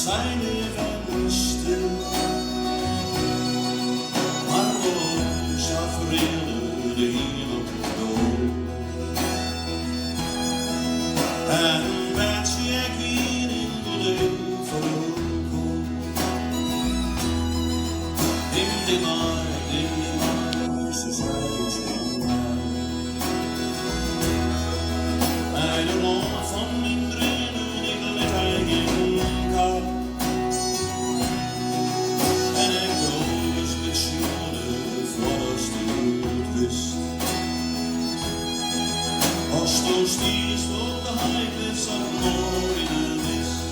zijn even stil. Maar waarom chauffereerde de hemel door? En werd je weer in de lucht verloren? In de maar, ze zei het maar. Hij de man van mijn drinnen, ik let hij in kap. En ik doe dus met schoenen voor als die het wist. Als toen stiers op de heide zat mooi in de mist.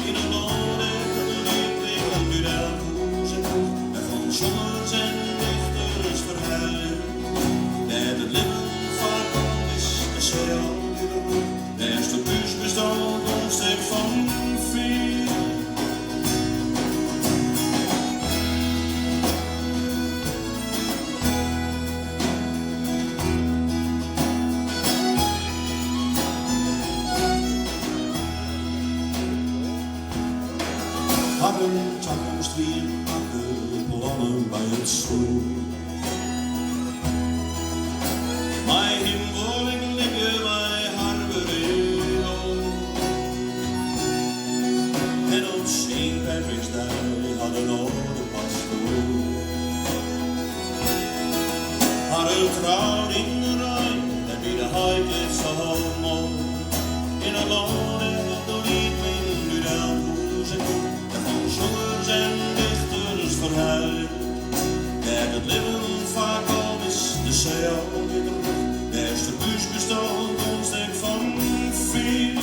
In een noorde van de liefde nu daar hoe ze komt. En van zomers en dichters verhalen. Dat het leven vaak is, dat zij al die doen. De eerste bus bestond een stuk van veel. Hadden toekomst weer pakken, plannen bij het sloop. Mijn inwoning liggen bij Harbereel. En op St. Patrick's Day hadden oude pastoor. Hadden trouw in de Rijn, en bij de Highcliffs zo mooi. In een loon en door die wind nu dan hoe ze komt. Zongers en dichters verhuilen, dat het leven vaak al is, de zee al in de lucht. De eerste bus bestond een stuk van veel.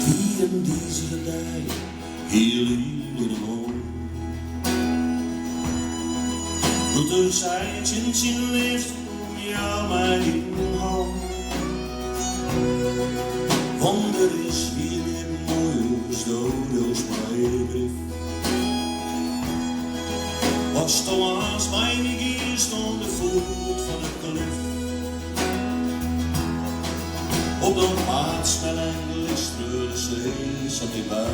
Die en deze gedij, heel in de mond. Doet er zij in zijn leeft om jou mij in de hand. Want er is hier meer moois dood als mijn brief. Was Thomas mijn hier stond de voet van het kalif. Op dat paardspel en de listreude slee zat hij bij.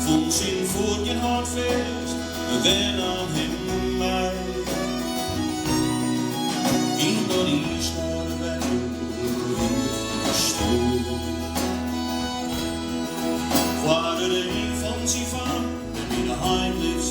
Vond zijn voet je hart feest, wen aan hem mij. In dat is naar de weg, gestolen. Waar de een van zijn vader, en in de heim leeft